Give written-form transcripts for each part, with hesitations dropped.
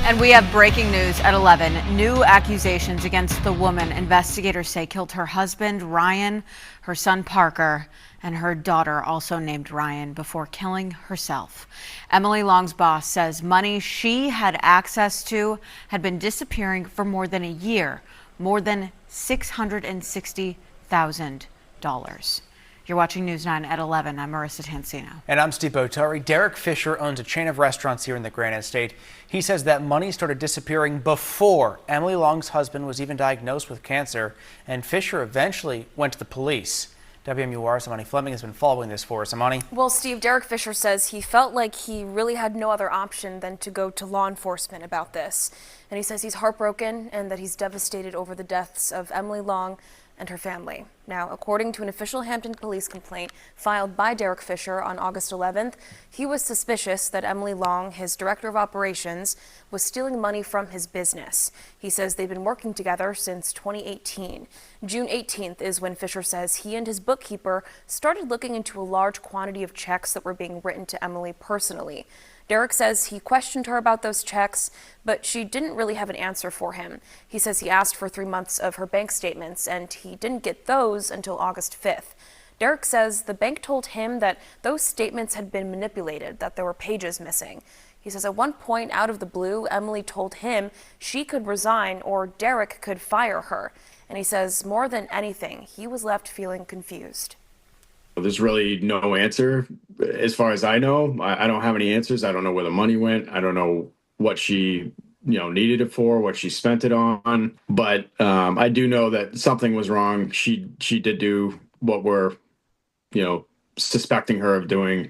And we have breaking news at 11. New accusations against the woman investigators say killed her husband, Ryan, her son, Parker, and her daughter, also named Ryan, before killing herself. Emily Long's boss says money she had access to had been disappearing for more than a year, more than $660,000. You're watching News 9 at 11. I'm Marissa Tansino. And I'm Steve Botari. Derek Fisher owns a chain of restaurants here in the Granite State. He says that money started disappearing before Emily Long's husband was even diagnosed with cancer, and Fisher eventually went to the police. WMUR's Amani Fleming has been following this for us. Amani? Well, Steve, Derek Fisher says he felt like he really had no other option than to go to law enforcement about this. And he says he's heartbroken and that he's devastated over the deaths of Emily Long and her family. Now, according to an official Hampton police complaint filed by Derek Fisher on August 11th, he was suspicious that Emily Long, his director of operations, was stealing money from his business. He says they've been working together since 2018. June 18th is when Fisher says he and his bookkeeper started looking into a large quantity of checks that were being written to Emily personally. Derek says he questioned her about those checks, but she didn't really have an answer for him. He says he asked for 3 months of her bank statements, and he didn't get those until August 5th. Derek says the bank told him that those statements had been manipulated, that there were pages missing. He says at one point, out of the blue, Emily told him she could resign or Derek could fire her. And he says more than anything, he was left feeling confused. There's really no answer. As far as I know, I don't have any answers. I don't know where the money went. I don't know what she, needed it for, what she spent it on. But I do know that something was wrong. She did do what we're, suspecting her of doing,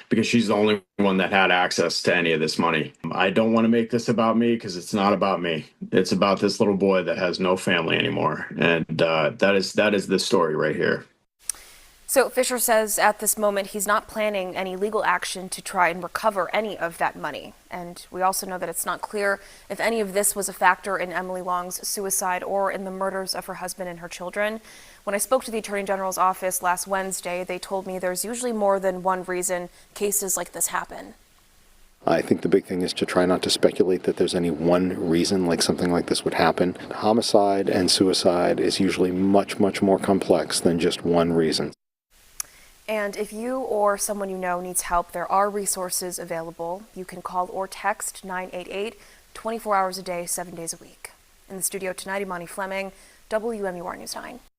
because she's the only one that had access to any of this money. I don't want to make this about me, because it's not about me. It's about this little boy that has no family anymore. And that is the story right here. So Fisher says at this moment he's not planning any legal action to try and recover any of that money. And we also know that it's not clear if any of this was a factor in Emily Long's suicide or in the murders of her husband and her children. When I spoke to the Attorney General's office last Wednesday, they told me there's usually more than one reason cases like this happen. I think the big thing is to try not to speculate that there's any one reason like something like this would happen. Homicide and suicide is usually much, much more complex than just one reason. And if you or someone you know needs help, there are resources available. You can call or text 988 24 hours a day, 7 days a week. In the studio tonight, Imani Fleming, WMUR News 9.